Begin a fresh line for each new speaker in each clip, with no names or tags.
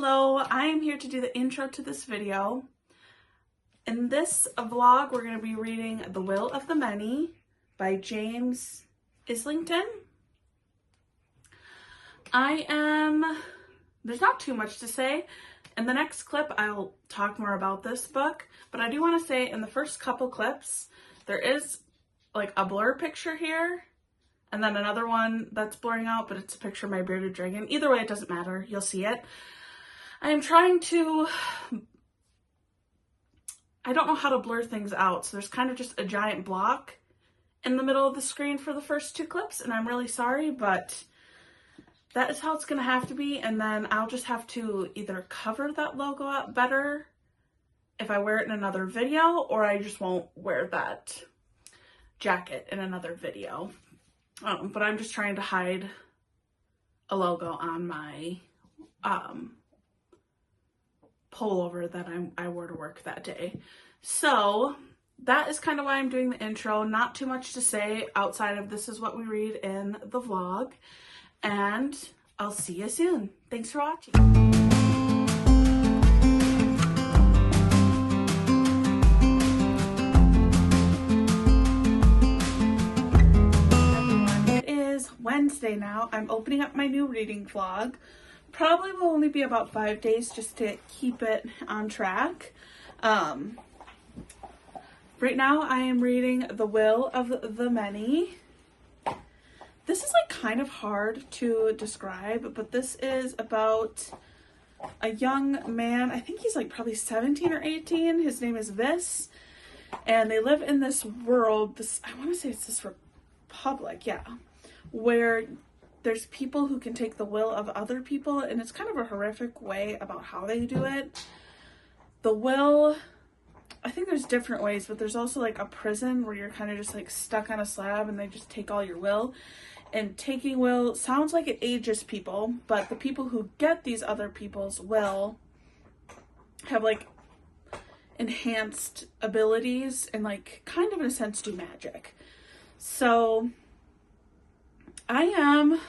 Hello, I am here to do the intro to this video. In this vlog, we're going to be reading The Will of the Many by James Islington. There's not too much to say. In the next clip, I'll talk more about this book, but I do want to say in the first couple clips, there is like a blur picture here, and then another one that's blurring out, but it's a picture of my bearded dragon. Either way, it doesn't matter. You'll see it. I am trying to, I don't know how to blur things out, so there's kind of just a giant block in the middle of the screen for the first two clips, and I'm really sorry, but that is how it's going to have to be, and then I'll just have to either cover that logo up better if I wear it in another video, or I just won't wear that jacket in another video. But I'm just trying to hide a logo on my pullover that I wore to work that day. So that is kind of why I'm doing the intro. Not too much to say outside of this is what we read in the vlog, and I'll see you soon. Thanks for watching. It is Wednesday now. I'm opening up my new reading vlog. Probably will only be about 5 days just to keep it on track. Right now I am reading The Will of the Many. This is like kind of hard to describe, but this is about a young man. I think he's like probably 17 or 18. His name is Vis, and they live in this world, I want to say it's this republic, yeah, where there's people who can take the will of other people, and it's kind of a horrific way about how they do it. The will, I think there's different ways, but there's also like a prison where you're kind of just like stuck on a slab and they just take all your will. And taking will sounds like it ages people, but the people who get these other people's will have like enhanced abilities and like kind of in a sense do magic. So I am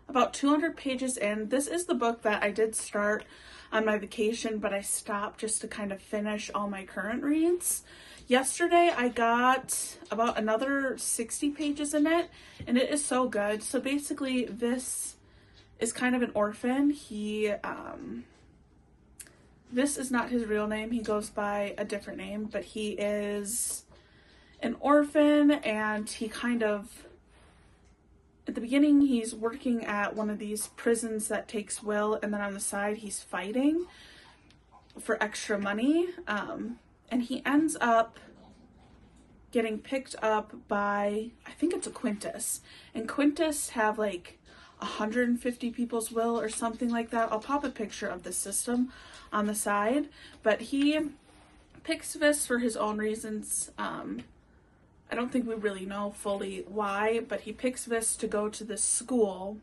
about 200 pages in. This is the book that I did start on my vacation, but I stopped just to kind of finish all my current reads. Yesterday I got about another 60 pages in it, and it is so good. So basically this is kind of an orphan. This is not his real name. He goes by a different name, but he is an orphan, and he kind of, at the beginning, he's working at one of these prisons that takes will, and then on the side, he's fighting for extra money. And he ends up getting picked up by, I think it's a Quintus. And Quintus have like 150 people's will or something like that. I'll pop a picture of the system on the side. But he picks Vis for his own reasons. I don't think we really know fully why, but he picks Vis to go to this school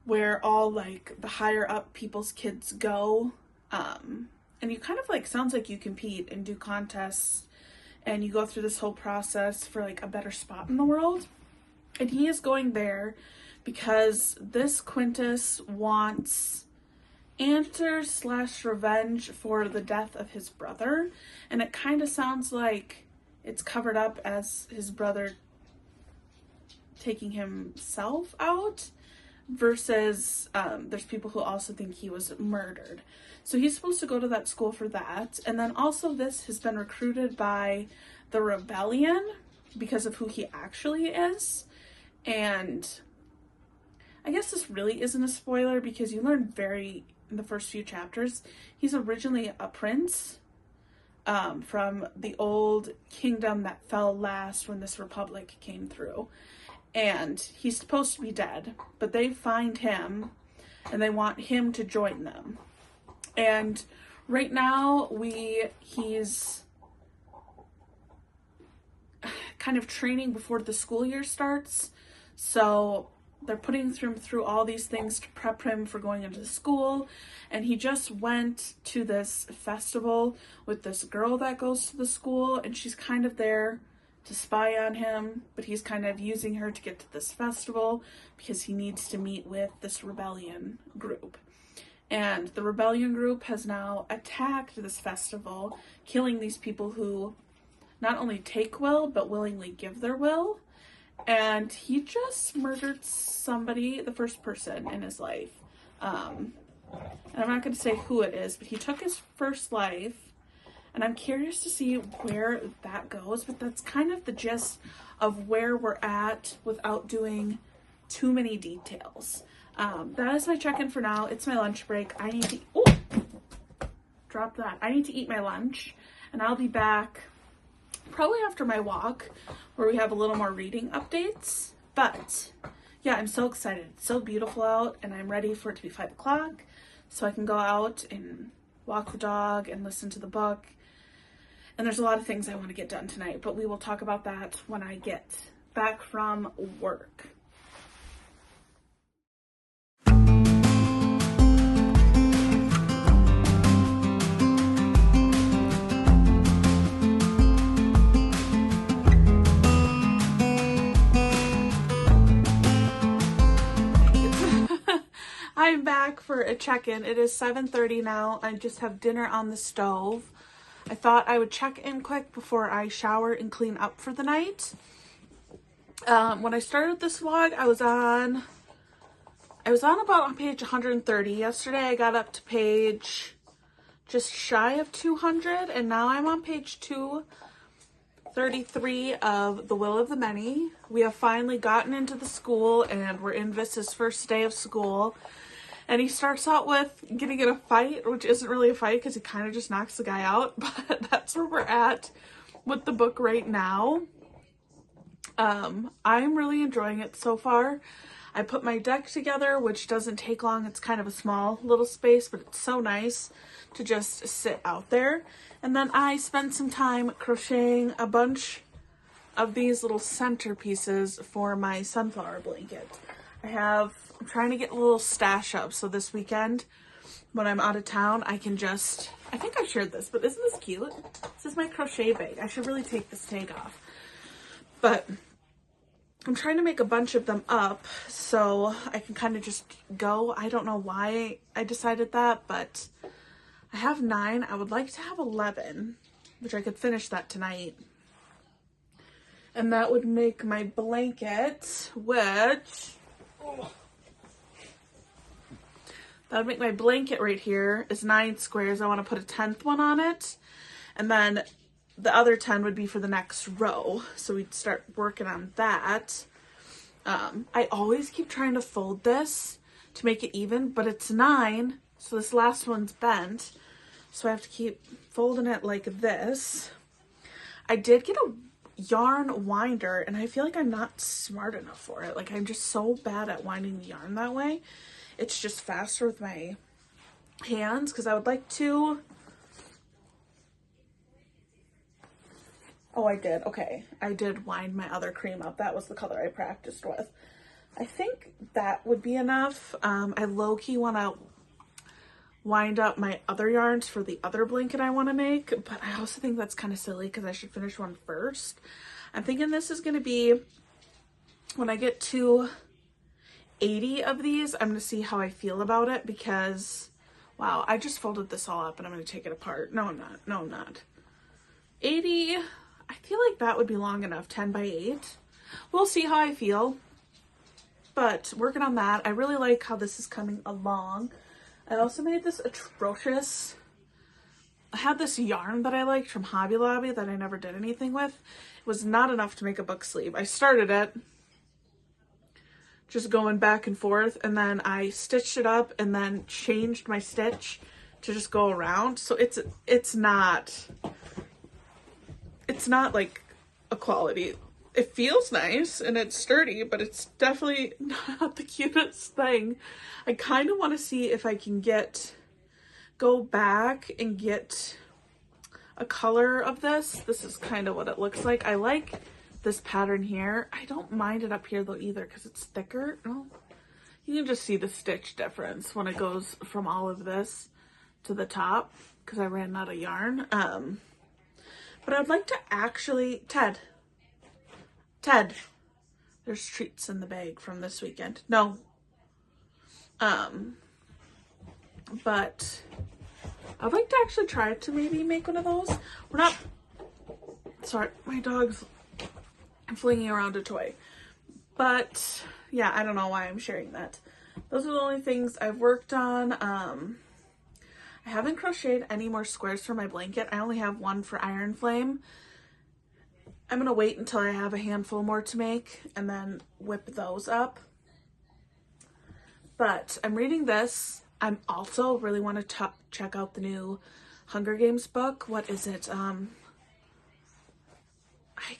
where all like the higher up people's kids go. And you kind of like, sounds like you compete and do contests and you go through this whole process for like a better spot in the world. And he is going there because this Quintus wants answers / revenge for the death of his brother. And it kind of sounds like it's covered up as his brother taking himself out, versus there's people who also think he was murdered. So he's supposed to go to that school for that. And then also this has been recruited by the rebellion because of who he actually is. And I guess this really isn't a spoiler because you learn in the first few chapters, he's originally a prince from the old kingdom that fell last when this republic came through. And he's supposed to be dead, but they find him and they want him to join them. And right now he's kind of training before the school year starts. So they're putting him through all these things to prep him for going into school. And he just went to this festival with this girl that goes to the school, and she's kind of there to spy on him, but he's kind of using her to get to this festival because he needs to meet with this rebellion group. And the rebellion group has now attacked this festival, killing these people who not only take will, but willingly give their will. And he just murdered somebody, the first person in his life. And I'm not going to say who it is, but he took his first life. And I'm curious to see where that goes, but that's kind of the gist of where we're at without doing too many details. That is my check-in for now. It's my lunch break. I need to, drop that. I need to eat my lunch, and I'll be back probably after my walk where we have a little more reading updates. But yeah, I'm so excited. It's so beautiful out, and I'm ready for it to be 5 o'clock so I can go out and walk the dog and listen to the book. And there's a lot of things I want to get done tonight, but we will talk about that when I get back from work. I'm back for a check-in. It is 7:30 now. I just have dinner on the stove. I thought I would check in quick before I shower and clean up for the night. When I started this vlog, I was on about on page 130. Yesterday I got up to page just shy of 200, and now I'm on page 233 of The Will of the Many. We have finally gotten into the school, and we're in Vis's first day of school. And he starts out with getting in a fight, which isn't really a fight because he kind of just knocks the guy out. But that's where we're at with the book right now. I'm really enjoying it so far. I put my deck together, which doesn't take long. It's kind of a small little space, but it's so nice to just sit out there. And then I spent some time crocheting a bunch of these little centerpieces for my sunflower blanket. I'm trying to get a little stash up, so this weekend when I'm out of town I think I shared this, but isn't this cute? This is my crochet bag. I should really take this tag off, but I'm trying to make a bunch of them up so I can kind of just go. I don't know why I decided that, but I have 9. I would like to have 11, which I could finish that tonight. And that would make my blanket, that would make my blanket right here is 9 squares. I want to put a 10th one on it. And then the other 10 would be for the next row. So we'd start working on that. I always keep trying to fold this to make it even, but it's 9. So this last one's bent. So I have to keep folding it like this. I did get a yarn winder, and I feel like I'm not smart enough for it. Like, I'm just so bad at winding the yarn that way. It's just faster with my hands, because I would like to... Oh, I did. Okay. I did wind my other cream up. That was the color I practiced with. I think that would be enough. I low-key want to wind up my other yarns for the other blanket I want to make, but I also think that's kind of silly because I should finish one first. I'm thinking this is going to be, when I get to 80 of these, I'm going to see how I feel about it, because, wow, I just folded this all up and I'm going to take it apart. No, I'm not. No, I'm not. 80, I feel like that would be long enough, 10 by 8. We'll see how I feel, but working on that. I really like how this is coming along. I also made this atrocious, I had this yarn that I liked from Hobby Lobby that I never did anything with. It was not enough to make a book sleeve. I started it, just going back and forth, and then I stitched it up and then changed my stitch to just go around. So it's not like a quality. It feels nice and it's sturdy, but it's definitely not the cutest thing. I kind of want to see if I can go back and get a color of this. This is kind of what it looks like. I like this pattern here. I don't mind it up here though either, because it's thicker. Oh, you can just see the stitch difference when it goes from all of this to the top, because I ran out of yarn. But I'd like to actually, Ted, there's treats in the bag from this weekend. No. but I'd like to actually try to maybe make one of those. We're not, sorry, my dog's flinging around a toy. But yeah, I don't know why I'm sharing that. Those are the only things I've worked on. I haven't crocheted any more squares for my blanket. I only have one for Iron Flame. I'm gonna wait until I have a handful more to make and then whip those up. But I'm reading this. I'm also really want to check out the new Hunger Games book. What is it? I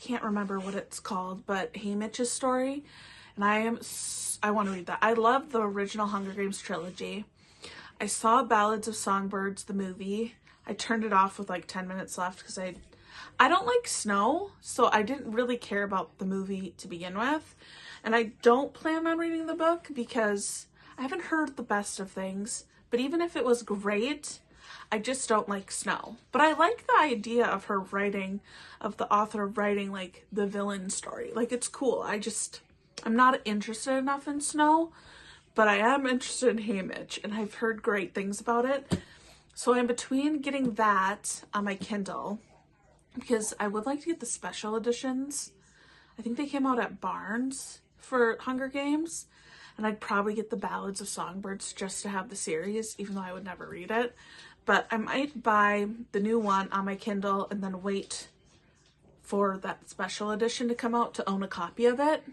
can't remember what it's called, but Haymitch's story. And I want to read that. I love the original Hunger Games trilogy. I saw Ballads of Songbirds, the movie. I turned it off with like 10 minutes left because I don't like snow, so I didn't really care about the movie to begin with. And I don't plan on reading the book because I haven't heard the best of things. But even if it was great, I just don't like snow. But I like the idea of her writing, of the author writing like the villain story. Like, it's cool. I'm not interested enough in snow, but I am interested in Haymitch, and I've heard great things about it. So I'm between getting that on my Kindle, because I would like to get the special editions. I think they came out at Barnes for Hunger Games, and I'd probably get the Ballads of Songbirds just to have the series, even though I would never read it. But I might buy the new one on my Kindle and then wait for that special edition to come out to own a copy of it.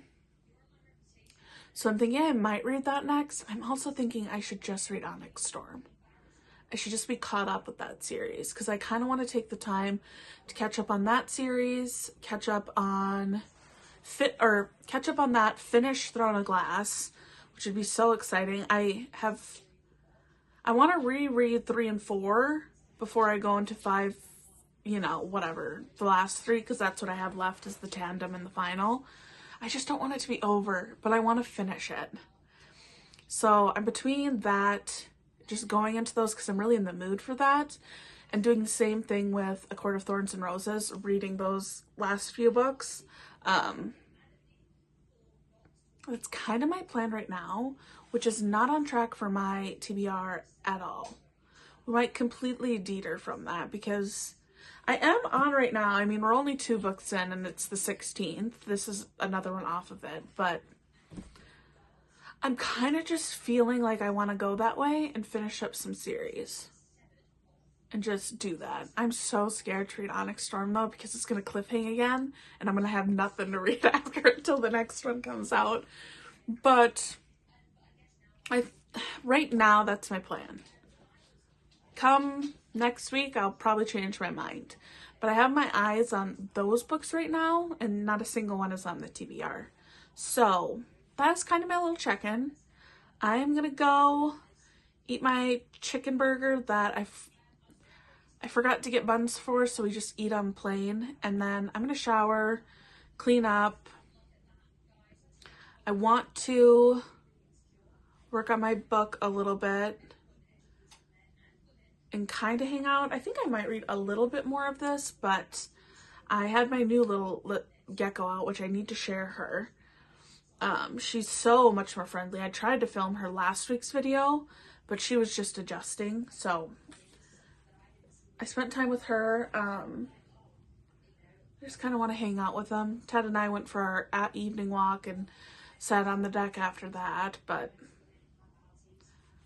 So I'm thinking I might read that next. I'm also thinking I should just read Onyx Storm. I should just be caught up with that series because I kind of want to take the time to catch up on that series, catch up on that, finish Throne of Glass, which would be so exciting. I want to reread 3 and 4 before I go into 5, whatever, the last 3, because that's what I have left is the tandem and the final. I just don't want it to be over, but I want to finish it. So I'm between that, just going into those because I'm really in the mood for that, and doing the same thing with A Court of Thorns and Roses, reading those last few books. That's kind of my plan right now, which is not on track for my TBR at all. We might completely deter from that because I am on right now. I mean, we're only 2 books in and it's the 16th. This is another one off of it, but I'm kind of just feeling like I want to go that way and finish up some series and just do that. I'm so scared to read Onyx Storm though because it's going to cliffhang again and I'm going to have nothing to read after until the next one comes out. But right now that's my plan. Come next week, I'll probably change my mind. But I have my eyes on those books right now, and not a single one is on the TBR. So that's kind of my little check-in. I'm gonna go eat my chicken burger that I forgot to get buns for, so we just eat them plain. And then I'm gonna shower, clean up. I want to work on my book a little bit and kind of hang out. I think I might read a little bit more of this, but I had my new little gecko out, which I need to share her. She's so much more friendly. I tried to film her last week's video, but she was just adjusting. So I spent time with her. I just kind of want to hang out with them. Ted and I went for our evening walk and sat on the deck after that, but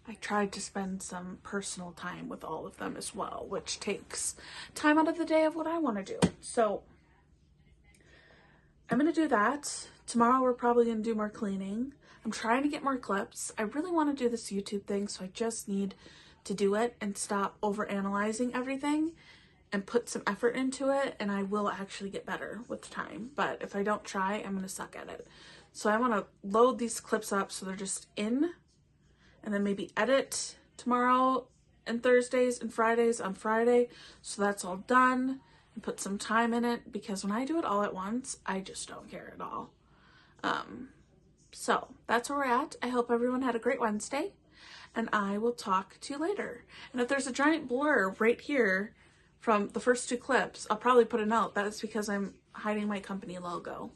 I tried to spend some personal time with all of them as well, which takes time out of the day of what I want to do. So I'm going to do that. Tomorrow we're probably going to do more cleaning. I'm trying to get more clips. I really want to do this YouTube thing, so I just need to do it and stop overanalyzing everything and put some effort into it, and I will actually get better with time. But if I don't try, I'm going to suck at it. So I want to load these clips up so they're just in, and then maybe edit tomorrow and Thursdays and Fridays on Friday. So that's all done, and put some time in it, because when I do it all at once, I just don't care at all. So that's where we're at. I hope everyone had a great Wednesday, and I will talk to you later. And if there's a giant blur right here from the first 2 clips, I'll probably put a note. That is because I'm hiding my company logo.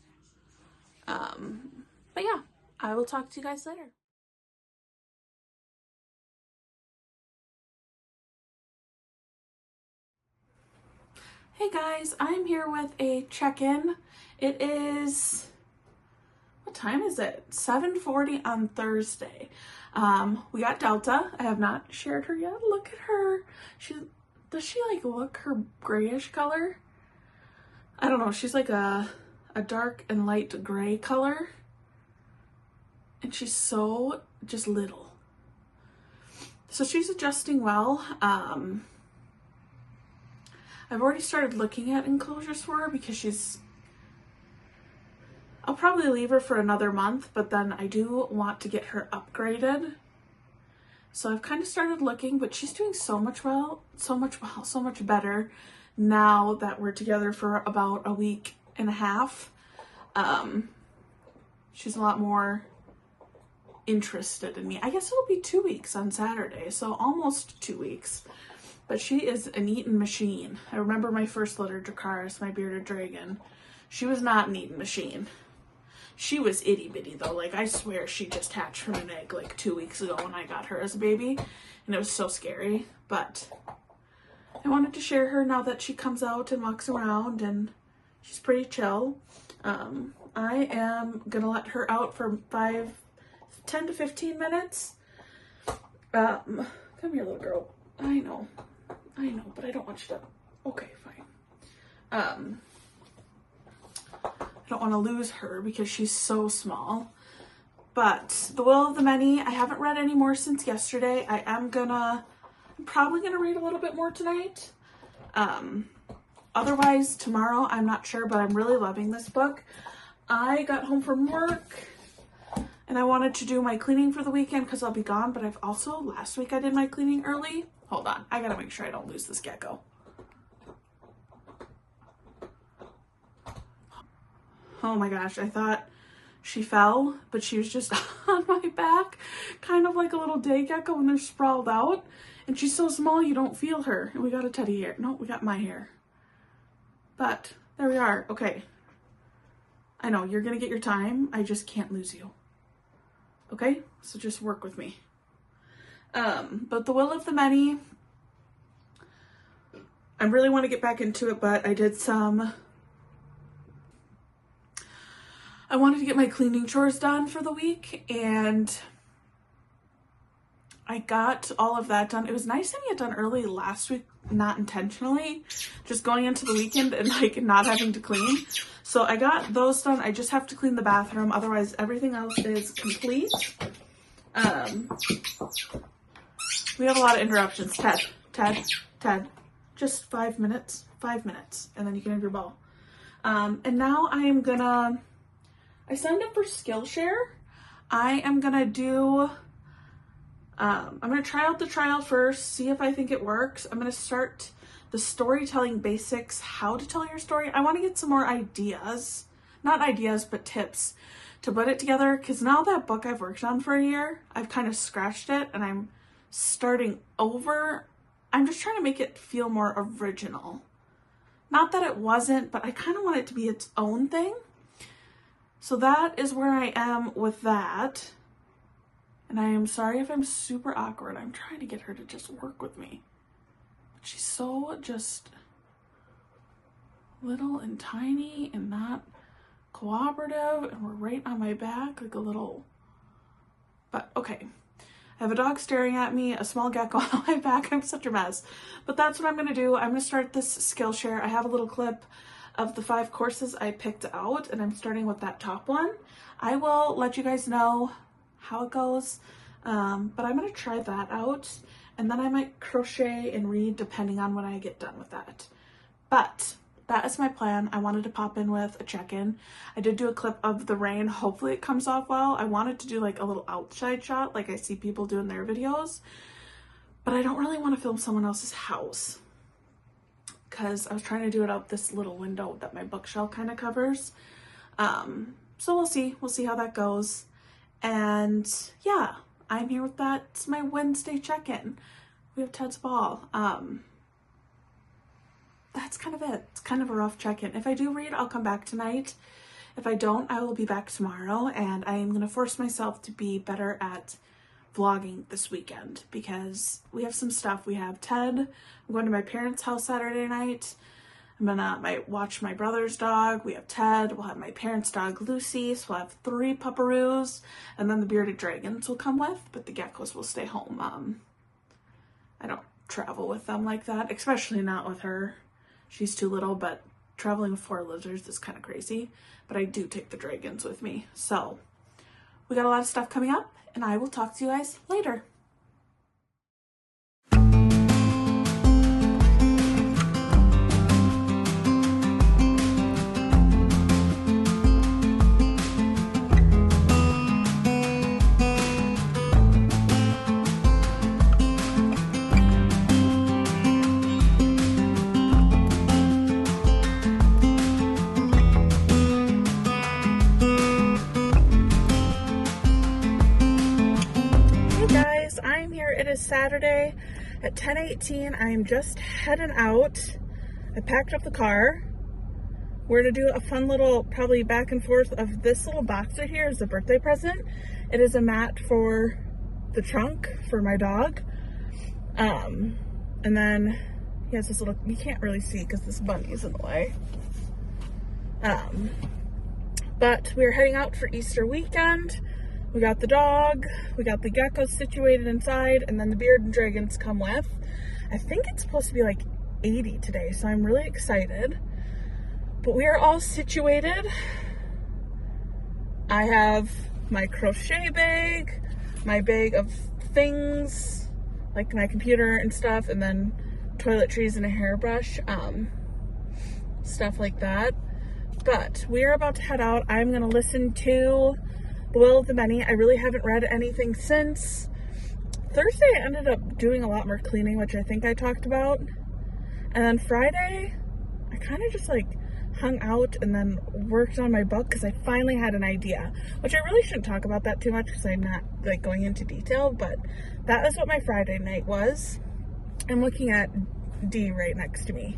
But yeah, I will talk to you guys later. Hey guys, I'm here with a check-in. It is, what time is it? 7:40 on Thursday. We got Delta. I have not shared her yet. Look at her. Does she like look her grayish color? I don't know. She's like a dark and light gray color. And she's so just little. So she's adjusting well. I've already started looking at enclosures for her because I'll probably leave her for another month, but then I do want to get her upgraded. So I've kind of started looking, but she's doing so much better now that we're together for about a week and a half. She's a lot more interested in me. I guess it'll be 2 weeks on Saturday, so almost 2 weeks. But she is an eating machine. I remember my first litter, Dracarys, my bearded dragon. She was not an eating machine. She was itty bitty though. Like, I swear she just hatched from an egg like 2 weeks ago when I got her as a baby. And it was so scary. But I wanted to share her now that she comes out and walks around and she's pretty chill. I am going to let her out for 10 to 15 minutes. Come here, little girl. I know, but I don't want you to. Okay, fine. I don't want to lose her because she's so small. But The Will of the Many, I haven't read any more since yesterday. I'm probably gonna read a little bit more tonight. Otherwise, tomorrow, I'm not sure, but I'm really loving this book. I got home from work and I wanted to do my cleaning for the weekend because I'll be gone, but last week I did my cleaning early. Hold on, I gotta make sure I don't lose this gecko. Oh my gosh, I thought she fell, but she was just on my back, kind of like a little day gecko when they're sprawled out. And she's so small you don't feel her. And we got a teddy hair. No, we got my hair. But there we are. Okay. I know, you're gonna get your time. I just can't lose you. Okay? So just work with me. But The Will of the Many, I really want to get back into it, but I wanted to get my cleaning chores done for the week, and I got all of that done. It was nice having it done early last week, not intentionally, just going into the weekend and like not having to clean. So I got those done. I just have to clean the bathroom. Otherwise, everything else is complete. We have a lot of interruptions. Ted, just 5 minutes, and then you can have your ball. And now I signed up for Skillshare. I'm gonna try out the trial first, see if I think it works. I'm gonna start the storytelling basics, how to tell your story. I want to get some more ideas, not ideas, but tips to put it together. Cause now that book I've worked on for a year, I've kind of scratched it and I'm starting over. I'm just trying to make it feel more original. Not that it wasn't, but I kind of want it to be its own thing. So that is where I am with that. And I am sorry if I'm super awkward. I'm trying to get her to just work with me. But she's so just little and tiny and not cooperative. And we're right on my back like a little... But okay. I have a dog staring at me, a small gecko on my back. I'm such a mess. But that's what I'm going to do. I'm going to start this Skillshare. I have a little clip of the 5 courses I picked out, and I'm starting with that top one. I will let you guys know how it goes, but I'm going to try that out, and then I might crochet and read depending on when I get done with that. But that is my plan. I wanted to pop in with a check-in. I did do a clip of the rain. Hopefully it comes off well. I wanted to do like a little outside shot like I see people do in their videos, but I don't really want to film someone else's house because I was trying to do it out this little window that my bookshelf kind of covers. So we'll see how that goes. And yeah, I'm here with that. It's my Wednesday check-in. We have Ted's ball. That's kind of it. It's kind of a rough check-in. If I do read, I'll come back tonight. If I don't, I will be back tomorrow, and I am going to force myself to be better at vlogging this weekend because we have some stuff. We have Ted. I'm going to my parents' house Saturday night. I'm gonna watch my brother's dog. We have Ted. We'll have my parents' dog, Lucy. So we'll have 3 pupperoos. And then the bearded dragons will come with, but the geckos will stay home. I don't travel with them like that, especially not with her. She's too little, but traveling with 4 lizards is kind of crazy. But I do take the dragons with me. So we got a lot of stuff coming up, and I will talk to you guys later. Saturday at 10:18. I am just heading out. I packed up the car. We're gonna do a fun little probably back and forth of this little box right here as a birthday present. It is a mat for the trunk for my dog. And then he has this little, you can't really see because this bunny is in the way. But we're heading out for Easter weekend. We got the dog, we got the geckos situated inside, and then the bearded dragons come with. I think it's supposed to be like 80 today, so I'm really excited. But we are all situated. I have my crochet bag, my bag of things, like my computer and stuff, and then toiletries and a hairbrush, stuff like that. But we are about to head out. I'm gonna listen to The Will of the Many. I really haven't read anything since Thursday. I ended up doing a lot more cleaning, which I think I talked about. And then Friday, I kind of just like hung out and then worked on my book because I finally had an idea, which I really shouldn't talk about that too much because I'm not like going into detail, but that is what my Friday night was. I'm looking at D right next to me.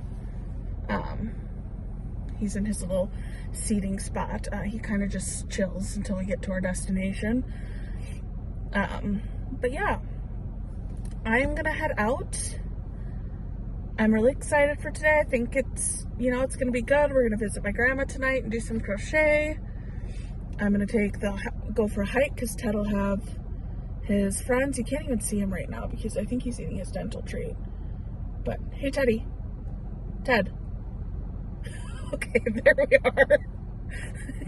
He's in his little seating spot. He kind of just chills until we get to our destination. But yeah, I'm gonna head out. I'm really excited for today. I think it's, it's gonna be good. We're gonna visit my grandma tonight and do some crochet. I'm gonna go for a hike because Ted will have his friends. You can't even see him right now because I think he's eating his dental treat. But hey, Teddy. Ted. Okay, there we are.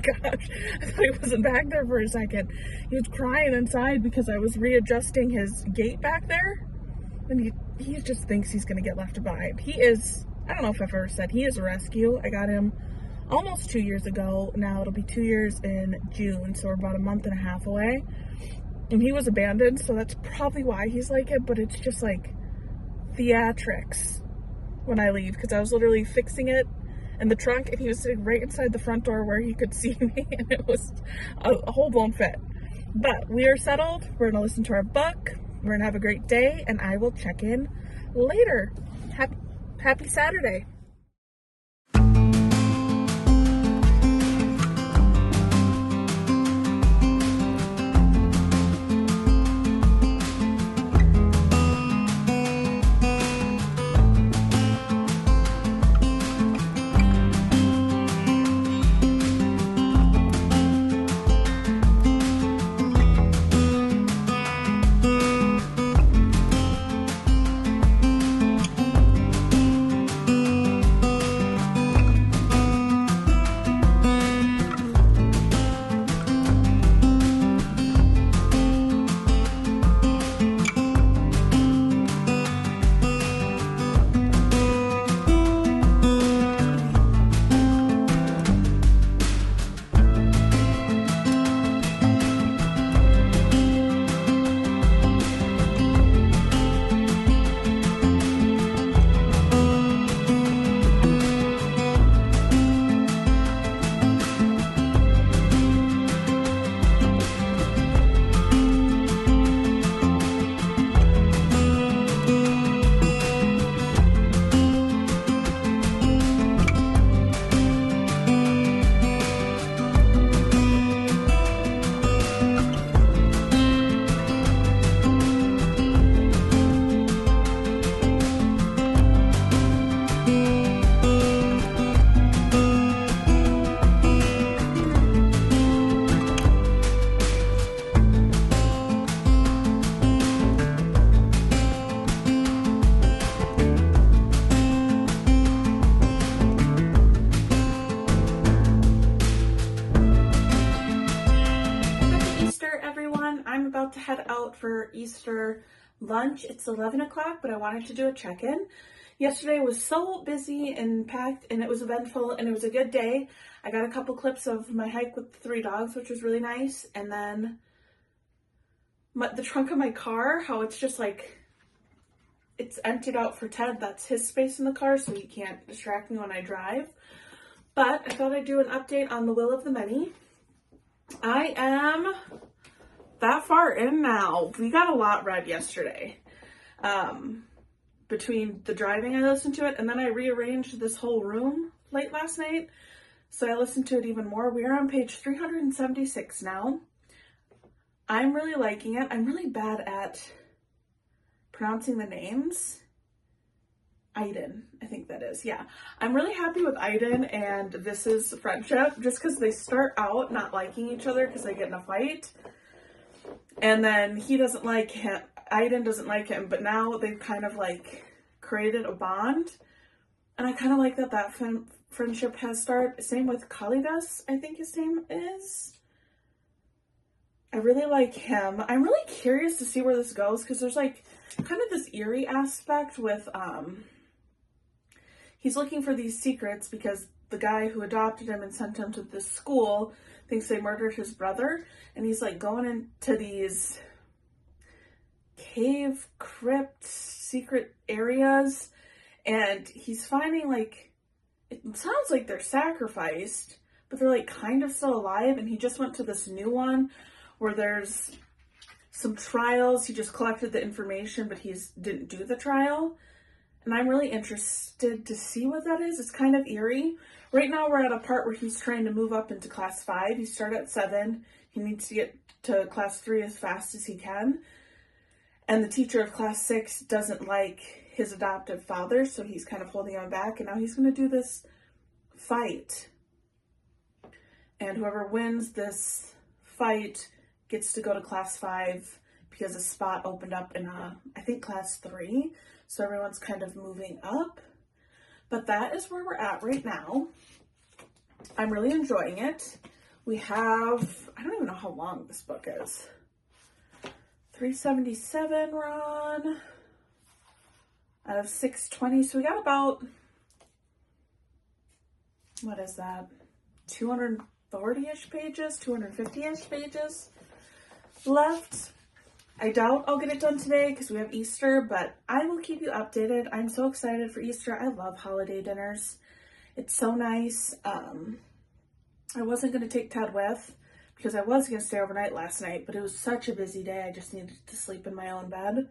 Gosh, I thought he wasn't back there for a second. He was crying inside because I was readjusting his gate back there. And he just thinks he's going to get left behind. He is, I don't know if I've ever said, he is a rescue. I got him almost 2 years ago. Now it'll be 2 years in June, so we're about a month and a half away. And he was abandoned, so that's probably why he's like it, but it's just like theatrics when I leave because I was literally fixing it in the trunk and he was sitting right inside the front door where he could see me, and it was a whole blown fit. But we are settled. We're gonna listen to our book. We're gonna have a great day, and I will check in later. Happy Saturday. lunch. It's 11 o'clock, but I wanted to do a check-in. Yesterday was so busy and packed, and it was eventful, and it was a good day. I got a couple clips of my hike with the 3 dogs, which was really nice. And then the trunk of my car, how it's just like, it's emptied out for Ted. That's his space in the car, so he can't distract me when I drive. But I thought I'd do an update on The Will of the Many. I am that far in now. We got a lot read yesterday. Between the driving, I listened to it, and then I rearranged this whole room late last night, so I listened to it even more. We are on page 376 now. I'm really liking it. I'm really bad at pronouncing the names. Iden, I think that is. Yeah, I'm really happy with Iden and Vis's friendship, just because they start out not liking each other because they get in a fight, and then he doesn't like him. Iden doesn't like him, but now they've kind of like created a bond, and I kind of like that friendship has started. Same with Kalidas, I think his name is. I really like him. I'm really curious to see where this goes, because there's like kind of this eerie aspect with he's looking for these secrets because the guy who adopted him and sent him to this school thinks they murdered his brother, and he's like going into these cave, crypt, secret areas, and he's finding like, it sounds like they're sacrificed, but they're like kind of still alive. And he just went to this new one where there's some trials. He just collected the information, but he didn't do the trial. And I'm really interested to see what that is. It's kind of eerie. Right now we're at a part where he's trying to move up into class 5. He started at 7. He needs to get to class 3 as fast as he can. And the teacher of class 6 doesn't like his adoptive father, so he's kind of holding him back. And now he's going to do this fight. And whoever wins this fight gets to go to class 5 because a spot opened up in, I think, class 3. So everyone's kind of moving up. But that is where we're at right now. I'm really enjoying it. We have, I don't even know how long this book is. 377 we're on out of 620. So we got about, what is that? 240-ish pages, 250-ish pages left. I doubt I'll get it done today because we have Easter, but I will keep you updated. I'm so excited for Easter. I love holiday dinners. It's so nice. I wasn't going to take Ted with because I was going to stay overnight last night, but it was such a busy day. I just needed to sleep in my own bed.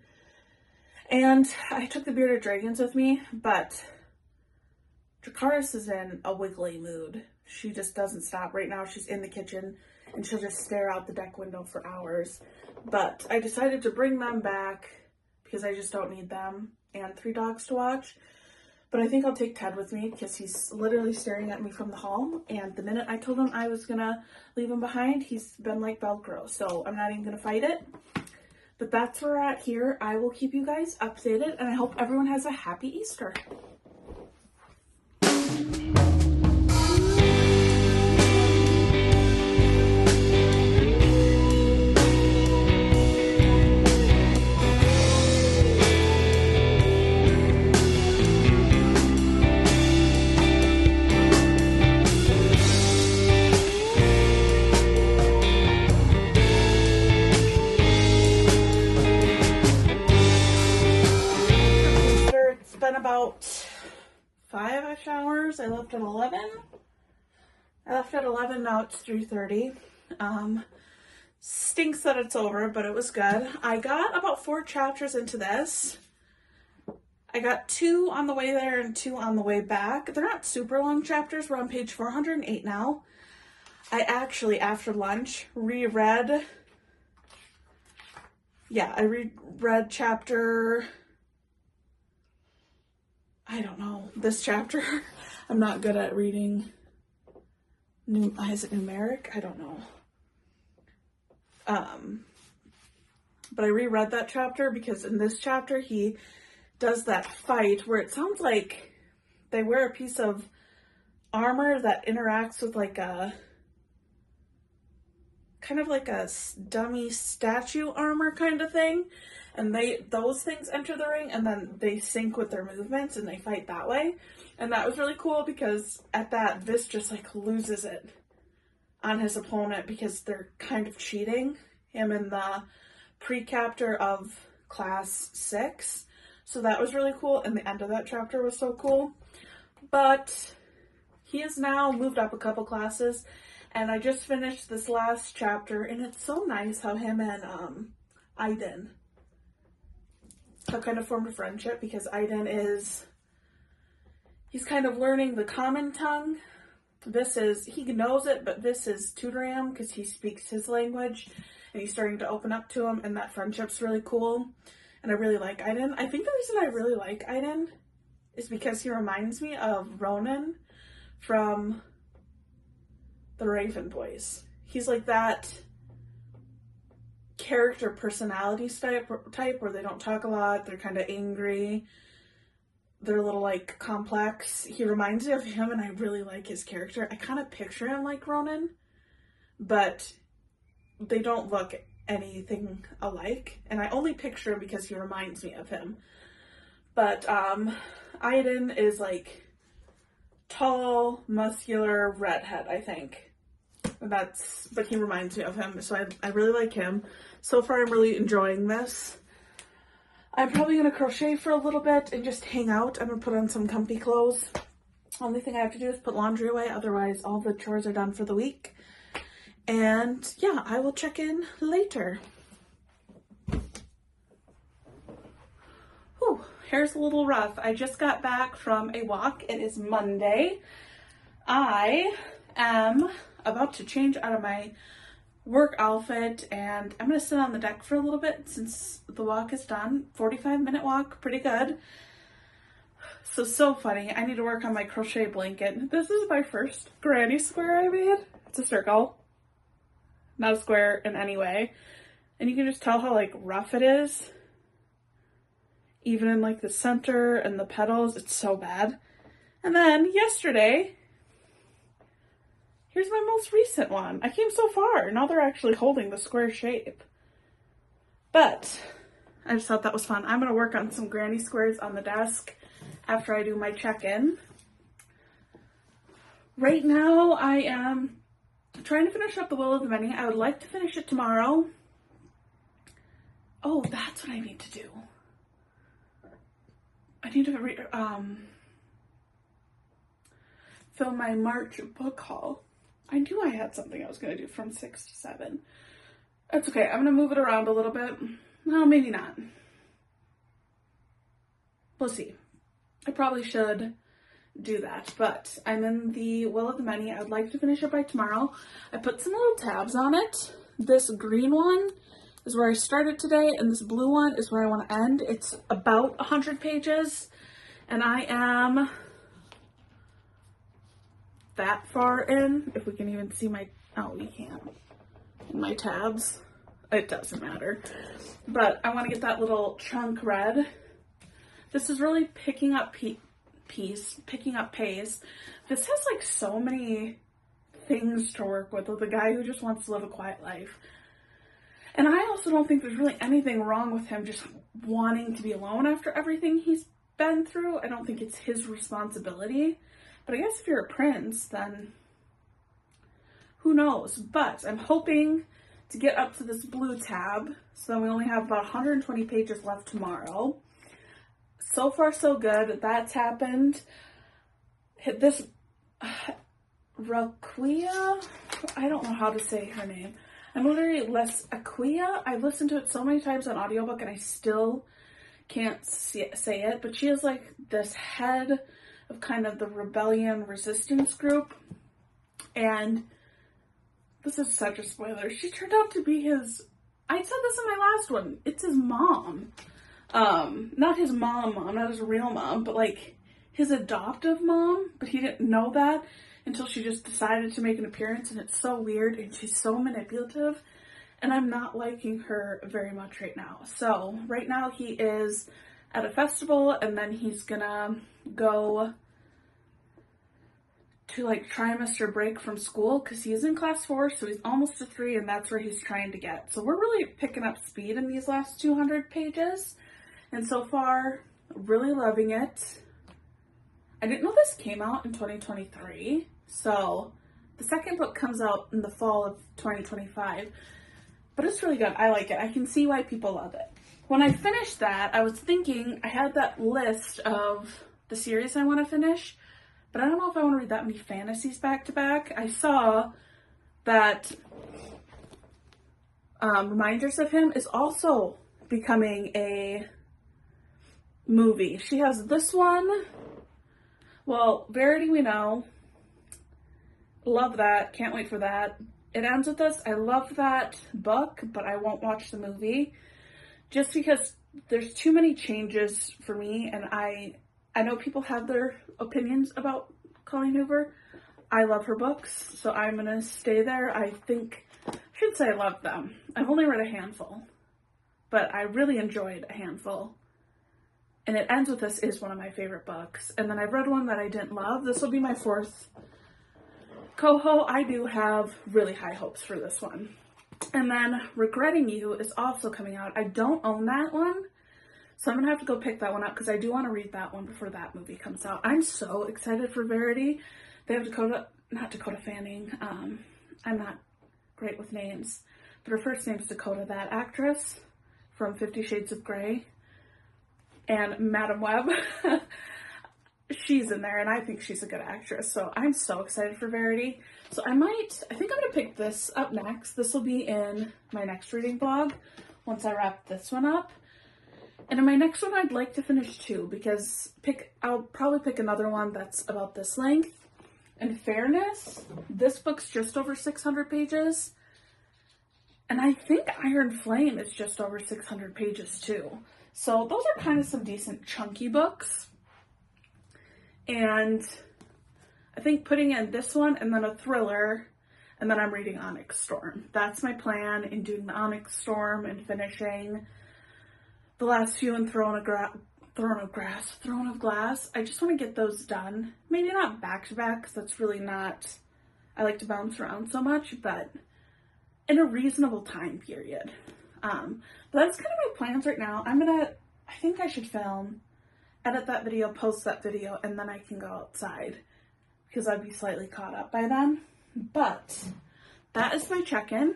And I took the bearded dragons with me, but Dracarys is in a wiggly mood. She just doesn't stop. Right now she's in the kitchen and she'll just stare out the deck window for hours. But I decided to bring them back because I just don't need them and 3 dogs to watch. But I think I'll take Ted with me because he's literally staring at me from the hall. And the minute I told him I was going to leave him behind, he's been like Velcro. So I'm not even going to fight it. But that's where we're at here. I will keep you guys updated. And I hope everyone has a happy Easter. About 5-ish hours. I left at 11. Now it's 3:30. Stinks that it's over, but it was good. I got about 4 chapters into this. I got 2 on the way there and 2 on the way back. They're not super long chapters. We're on page 408 now. I actually, after lunch, reread. Yeah, I reread chapter, I don't know, this chapter. I'm not good at reading. Is it numeric? I don't know. But I reread that chapter because in this chapter he does that fight where it sounds like they wear a piece of armor that interacts with like a kind of like a dummy statue armor kind of thing, and those things enter the ring, and then they sync with their movements, and they fight that way. And that was really cool, because at that, Vis just, like, loses it on his opponent, because they're kind of cheating him in the pre-chapter of class 6. So that was really cool, and the end of that chapter was so cool. But he has now moved up a couple classes, and I just finished this last chapter, and it's so nice how him and Aiden have kind of formed a friendship, because Aiden he's kind of learning the common tongue. He knows it, but Vis is tutoring him because he speaks his language, and he's starting to open up to him, and that friendship's really cool. And I really like Aiden. I think the reason I really like Aiden is because he reminds me of Ronan from the Raven Boys. He's like that character personality type where they don't talk a lot, they're kind of angry, they're a little like complex. He reminds me of him, and I really like his character. I kind of picture him like Ronan, but they don't look anything alike, and I only picture him because he reminds me of him. But Aiden is like tall, muscular, redhead, I think. But he reminds me of him, so I really like him. So far, I'm really enjoying this. I'm probably going to crochet for a little bit and just hang out. I'm going to put on some comfy clothes. Only thing I have to do is put laundry away, otherwise all the chores are done for the week. And yeah, I will check in later. Whew, hair's a little rough. I just got back from a walk. It is Monday. I am about to change out of my work outfit, and I'm going to sit on the deck for a little bit since the walk is done. 45-minute walk, pretty good. So funny. I need to work on my crochet blanket. This is my first granny square I made. It's a circle, not a square in any way. And you can just tell how like rough it is. Even in like the center and the petals, it's so bad. And then yesterday, here's my most recent one. I came so far. Now they're actually holding the square shape. But I just thought that was fun. I'm going to work on some granny squares on the desk after I do my check-in. Right now, I am trying to finish up The Will of the Many. I would like to finish it tomorrow. Oh, that's what I need to do. I need to film my March book haul. I knew I had something I was going to do from 6 to 7. That's okay. I'm going to move it around a little bit. Well, maybe not. We'll see. I probably should do that, but I'm in The Will of the Many. I would like to finish it by tomorrow. I put some little tabs on it. This green one is where I started today, and this blue one is where I want to end. It's about 100 pages, and I am that far in. If we can even see my, oh, we can't. My tabs. It doesn't matter. But I want to get that little chunk read. This is really picking up pace. This has like so many things to work with a guy who just wants to live a quiet life. And I also don't think there's really anything wrong with him just wanting to be alone after everything he's been through. I don't think it's his responsibility. But I guess if you're a prince, then who knows? But I'm hoping to get up to this blue tab. So we only have about 120 pages left tomorrow. So far, so good. That's happened. This Raquia, I don't know how to say her name. I'm literally Aquia. I've listened to it so many times on audiobook and I still can't say it. But she is like this head of kind of the rebellion resistance group. And this is such a spoiler. She turned out to be his, I said this in my last one, it's his mom. Not his mom, not his real mom, but like his adoptive mom. But he didn't know that until she just decided to make an appearance, and it's so weird, and she's so manipulative, and I'm not liking her very much right now. So right now he is at a festival, and then he's gonna go to like trimester break from school because he's in class 4, so he's almost to 3, and that's where he's trying to get. So we're really picking up speed in these last 200 pages, and so far, really loving it. I didn't know this came out in 2023, so the second book comes out in the fall of 2025, but it's really good. I like it. I can see why people love it. When I finished that, I was thinking, I had that list of the series I want to finish, but I don't know if I want to read that many fantasies back to back. I saw that Reminders of Him is also becoming a movie. She has this one. Well, Verity we know. Love that. Can't wait for that. It ends with this. I love that book, but I won't watch the movie just because there's too many changes for me, and I know people have their opinions about Colleen Hoover. I love her books, so I'm going to stay there. I should say I love them. I've only read a handful, but I really enjoyed a handful. And It Ends With This is one of my favorite books. And then I've read one that I didn't love. This will be my 4th coho. I do have really high hopes for this one. And then Regretting You is also coming out. I don't own that one, so I'm going to have to go pick that one up because I do want to read that one before that movie comes out. I'm so excited for Verity. They have not Dakota Fanning. I'm not great with names, but her first name's Dakota, that actress from 50 Shades of Grey. And Madam Web, she's in there, and I think she's a good actress, so I'm so excited for Verity. So I think I'm going to pick this up next. This will be in my next reading blog once I wrap this one up. And in my next one, I'd like to finish 2, because I'll probably pick another one that's about this length. In fairness, this book's just over 600 pages, and I think Iron Flame is just over 600 pages too. So those are kind of some decent chunky books. And I think putting in this one and then a thriller, and then I'm reading Onyx Storm. That's my plan in doing the Onyx Storm and finishing the last few in Throne of Glass. I just want to get those done. Maybe not back to back, because that's really not, I like to bounce around so much, but in a reasonable time period. But that's kind of my plans right now. I think I should film, edit that video, post that video, and then I can go outside because I'd be slightly caught up by then. But that is my check-in.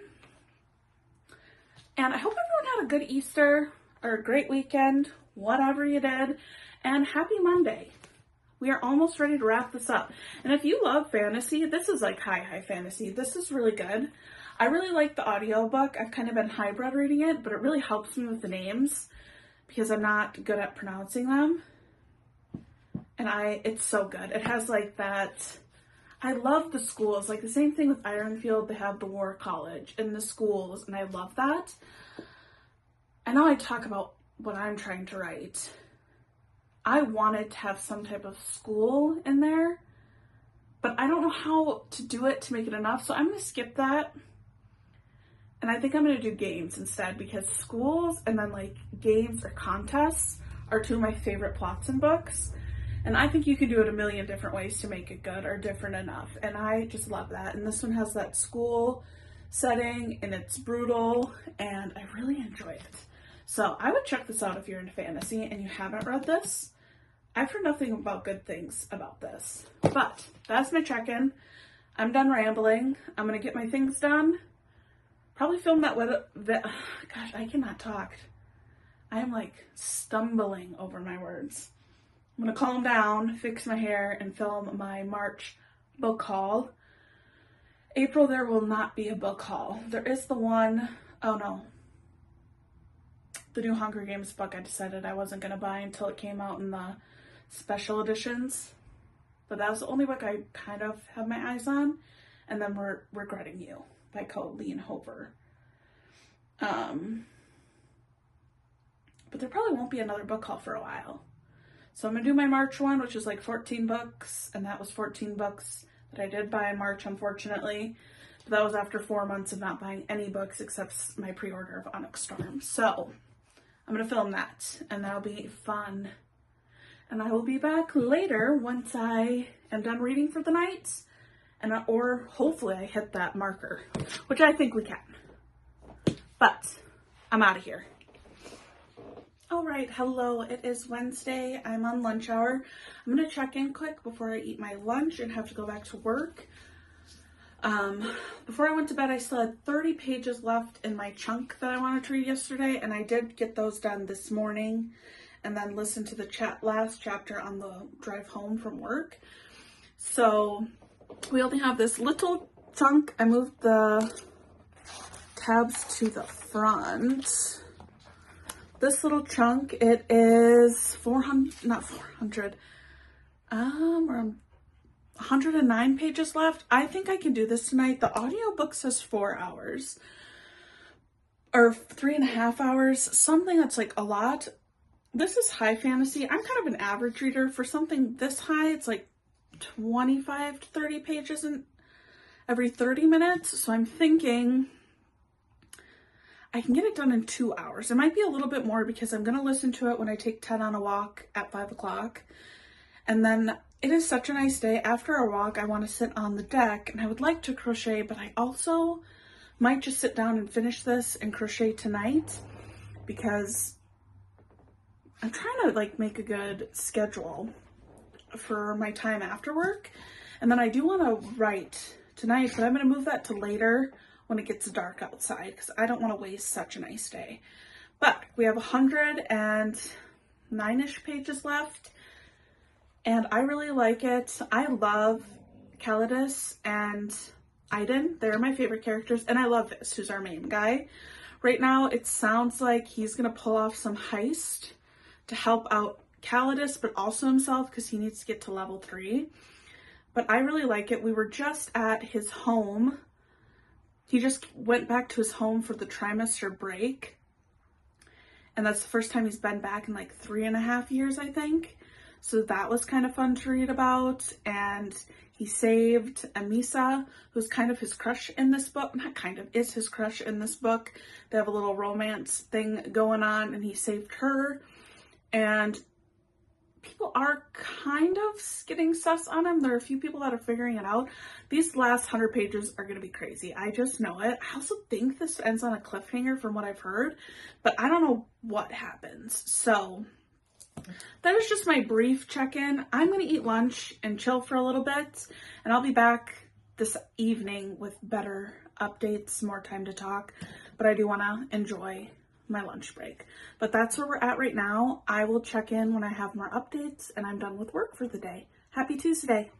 And I hope everyone had a good Easter or a great weekend, whatever you did, and happy Monday. We are almost ready to wrap this up. And if you love fantasy, this is like high fantasy. This is really good. I really like the audiobook. I've kind of been hybrid reading it, but it really helps me with the names because I'm not good at pronouncing them. And it's so good. It has like that, I love the schools, like the same thing with Ironfield, they have the War College in the schools, and I love that. I know I talk about what I'm trying to write. I wanted to have some type of school in there, but I don't know how to do it to make it enough, so I'm going to skip that. And I think I'm going to do games instead, because schools and then like games or contests are 2 of my favorite plots in books. And I think you can do it a million different ways to make it good or different enough. And I just love that. And this one has that school setting and it's brutal and I really enjoy it. So I would check this out if you're into fantasy and you haven't read this. I've heard nothing about good things about this. But that's my check-in. I'm done rambling. I'm going to get my things done. Probably film that with gosh, I cannot talk. I am like stumbling over my words. I'm going to calm down, fix my hair, and film my March book haul. April, there will not be a book haul. There is the one, oh no. The new Hunger Games book I decided I wasn't going to buy until it came out in the special editions. But that was the only book I kind of have my eyes on. And then we're Regretting You by Colleen Hoover. But there probably won't be another book haul for a while. So I'm going to do my March one, which is like 14 books. And that was 14 books that I did buy in March, unfortunately. But that was after 4 months of not buying any books except my pre-order of Onyx Storm. So I'm going to film that. And that'll be fun. and I will be back later once I am done reading for the night, or hopefully I hit that marker, which I think we can. But I'm out of here. All right, hello, it is Wednesday. I'm on lunch hour. I'm gonna check in quick before I eat my lunch and have to go back to work. Before I went to bed, I still had 30 pages left in my chunk that I wanted to read yesterday, and I did get those done this morning and then listen to the last chapter on the drive home from work. So we only have this little chunk. I moved the tabs to the front. This little chunk, it is 109 pages left. I think I can do this tonight. The audiobook says 4 hours or 3.5 hours, something that's like a lot. This is high fantasy. I'm kind of an average reader. For something this high, it's like 25 to 30 pages in every 30 minutes. So I'm thinking I can get it done in 2 hours. It might be a little bit more because I'm going to listen to it when I take Ted on a walk at 5 o'clock. And then it is such a nice day. After a walk, I want to sit on the deck and I would like to crochet, but I also might just sit down and finish this and crochet tonight because I'm trying to like make a good schedule for my time after work. And then I do want to write tonight, but I'm going to move that to later when it gets dark outside because I don't want to waste such a nice day. But we have 109-ish pages left and I really like it. I love Calidus and Iden. They're my favorite characters, and I love Vis, who's our main guy. Right now it sounds like he's going to pull off some heist to help out Calidus, but also himself because he needs to get to level 3. But I really like it. We were just at his home. He just went back to his home for the trimester break. And that's the first time he's been back in like 3.5 years, I think. So that was kind of fun to read about. And he saved Amisa, who's kind of his crush in this book. Not kind of, is his crush in this book. They have a little romance thing going on and he saved her. And people are kind of getting sus on him. There are a few people that are figuring it out. These last 100 pages are going to be crazy. I just know it. I also think this ends on a cliffhanger from what I've heard, but I don't know what happens. So that is just my brief check-in. I'm going to eat lunch and chill for a little bit, and I'll be back this evening with better updates, more time to talk, but I do want to enjoy my lunch break. But that's where we're at right now. I will check in when I have more updates and I'm done with work for the day. Happy Tuesday.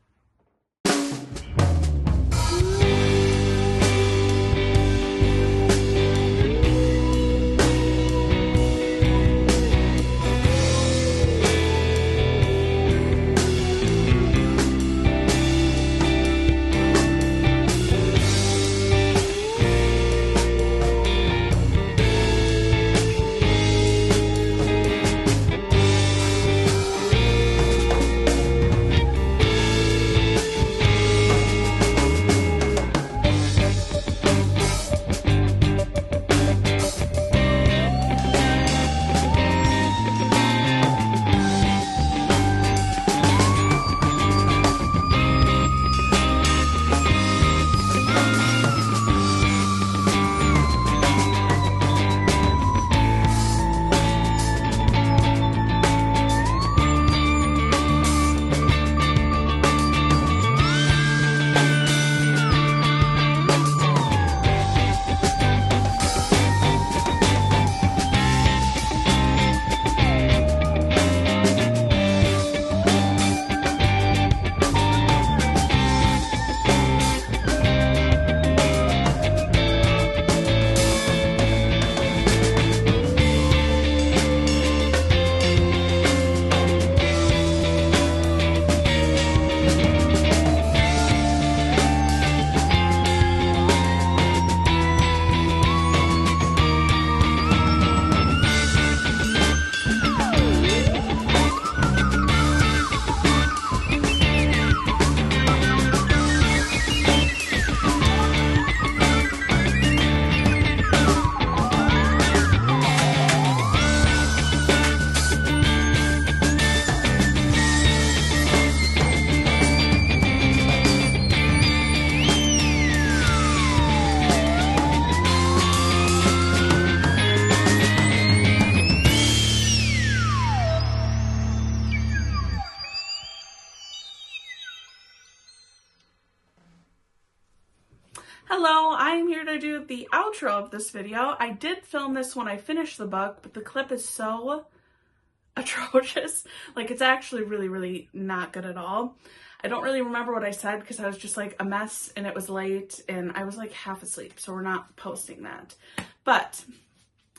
Hello, I'm here to do the outro of this video. I did film this when I finished the book, but the clip is so atrocious. Like, it's actually really, really not good at all. I don't really remember what I said because I was just like a mess and it was late and I was like half asleep, so we're not posting that. But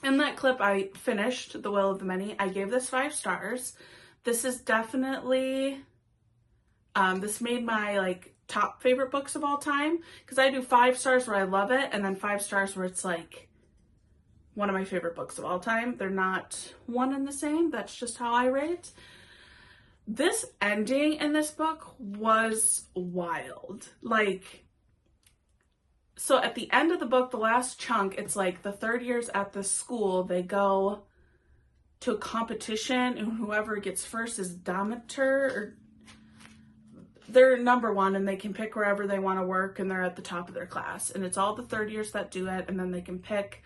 in that clip, I finished The Will of the Many. I gave this 5 stars. This is definitely, this made my like top favorite books of all time, because I do 5 stars where I love it and then 5 stars where it's like one of my favorite books of all time. They're not one and the same. That's just how I rate. This ending in this book was wild. Like, so at the end of the book, the last chunk, it's like the 3rd years at the school, they go to a competition and whoever gets first is Dometer, or they're number 1 and they can pick wherever they want to work and they're at the top of their class. And it's all the 3rd years that do it, and then they can pick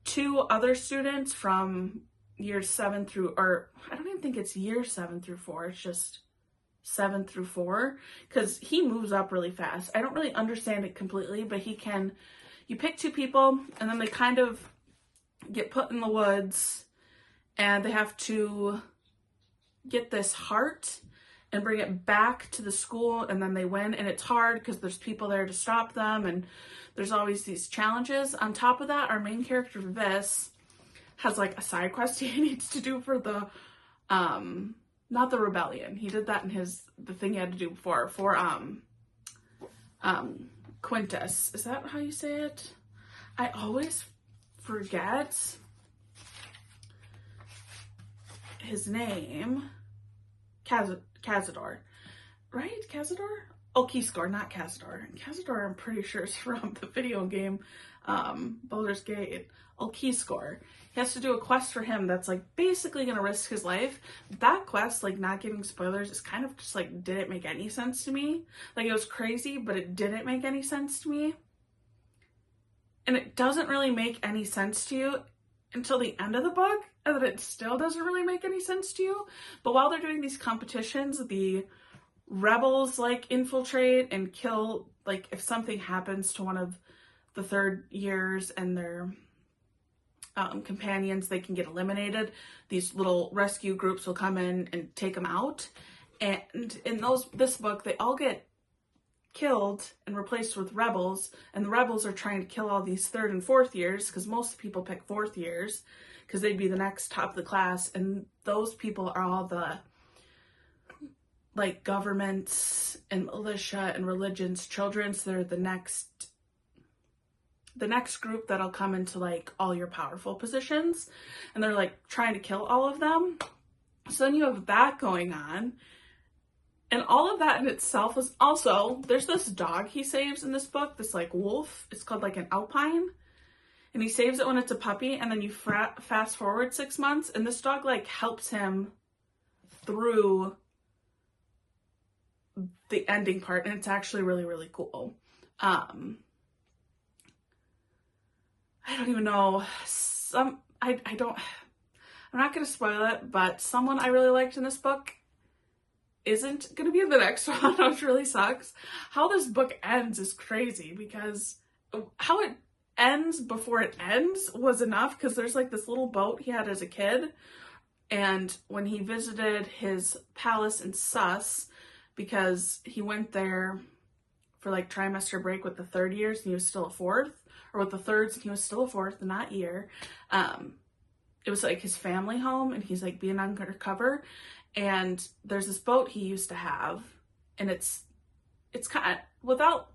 2 other students from years 7 through, or I don't even think it's years 7 through 4, it's just 7 through 4, because he moves up really fast. I don't really understand it completely, but he can, you pick 2 people and then they kind of get put in the woods and they have to get this heart and bring it back to the school, and then they win, and it's hard because there's people there to stop them and there's always these challenges. On top of that, our main character, Vis, has like a side quest he needs to do for the, not the rebellion. He did that in the thing he had to do before, for, Quintus. Is that how you say it? I always forget his name. Cazador. Right? Cazador? Oh, Keyscore, not Cazador. Cazador, I'm pretty sure, is from the video game, Baldur's Gate. Oh, Keyscore. He has to do a quest for him that's like basically gonna risk his life. That quest, like, not giving spoilers, is kind of just like, didn't make any sense to me. Like, it was crazy, but it didn't make any sense to me. And it doesn't really make any sense to you until the end of the book, and then it still doesn't really make any sense to you. But while they're doing these competitions, the rebels like infiltrate and kill, like, if something happens to one of the 3rd years and their companions, they can get eliminated. These little rescue groups will come in and take them out. And in this book, they all get killed and replaced with rebels, and the rebels are trying to kill all these 3rd and 4th years, because most people pick 4th years because they'd be the next top of the class, and those people are all the like governments and militia and religion's children, so they're the next group that'll come into like all your powerful positions, and they're like trying to kill all of them. So then you have that going on. And all of that in itself was also, there's this dog he saves in this book, this like wolf. It's called like an Alpine. And he saves it when it's a puppy, and then you fast forward 6 months, and this dog like helps him through the ending part, and it's actually really, really cool. I don't even know. I'm not going to spoil it, but someone I really liked in this book isn't going to be in the next one, which really sucks. How this book ends is crazy, because how it ends before it ends was enough, because there's like this little boat he had as a kid, and when he visited his palace in Sus, because he went there for like trimester break with the 3rd years and he was still a 4th, or with the 3rds and he was still a 4th, not year. It was like his family home, and he's like being undercover. And there's this boat he used to have, and it's kind of, without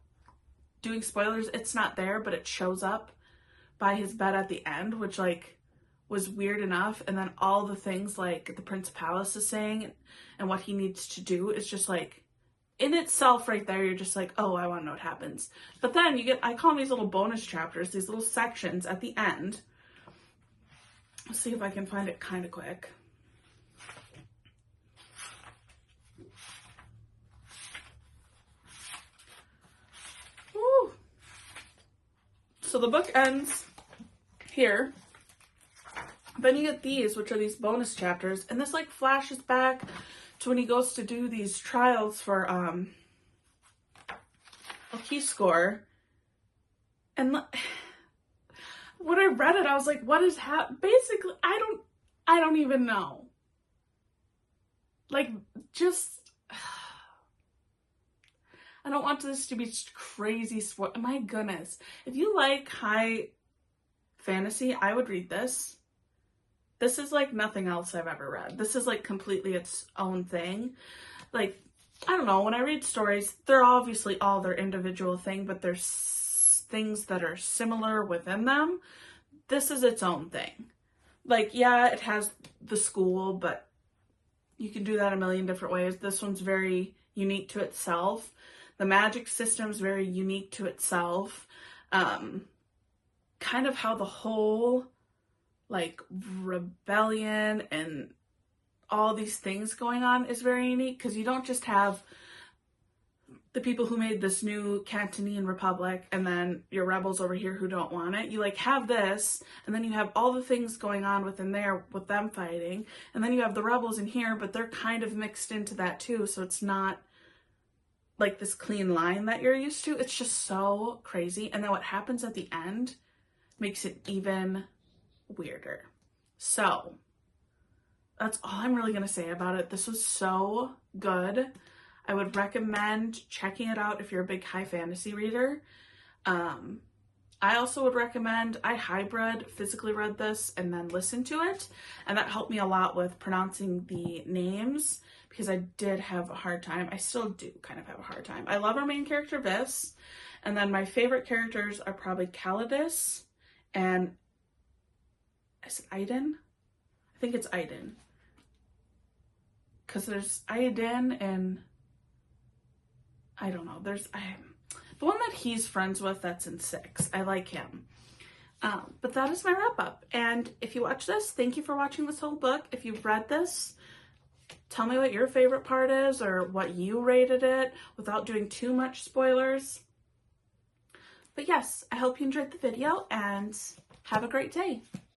doing spoilers, it's not there, but it shows up by his bed at the end, which like was weird enough. And then all the things like the Prince of Palace is saying and what he needs to do is just like, in itself right there, you're just like, oh, I want to know what happens. But then you get, I call them these little bonus chapters, these little sections at the end. Let's see if I can find it kind of quick. So the book ends here. Then you get these, which are these bonus chapters, and this like flashes back to when he goes to do these trials for a key score, And when I read it, I was like, what is basically, I don't even know. Like, just, I don't want this to be crazy. My goodness. If you like high fantasy, I would read this. This is like nothing else I've ever read. This is like completely its own thing. Like, I don't know, when I read stories, they're obviously all their individual thing, but there's things that are similar within them. This is its own thing. Like, yeah, it has the school, but you can do that a million different ways. This one's very unique to itself. The magic system's very unique to itself. Kind of how the whole, like, rebellion and all these things going on is very unique, because you don't just have the people who made this new Cantonese Republic and then your rebels over here who don't want it. You like have this, and then you have all the things going on within there with them fighting, and then you have the rebels in here, but they're kind of mixed into that too, so it's not like this clean line that you're used to. It's just so crazy. And then what happens at the end makes it even weirder. So that's all I'm really going to say about it. This was so good. I would recommend checking it out if you're a big high fantasy reader. I also would recommend, I physically read this and then listened to it, and that helped me a lot with pronouncing the names, because I did have a hard time. I still do kind of have a hard time. I love our main character, Vis, and then my favorite characters are probably Calidus and, is it Aiden? I think it's Aiden. Because there's Aiden and, I don't know, there's the one that he's friends with that's in 6. I like him. But that is my wrap up. And if you watch this, thank you for watching this whole book. If you've read this, tell me what your favorite part is or what you rated it without doing too much spoilers. But yes, I hope you enjoyed the video and have a great day.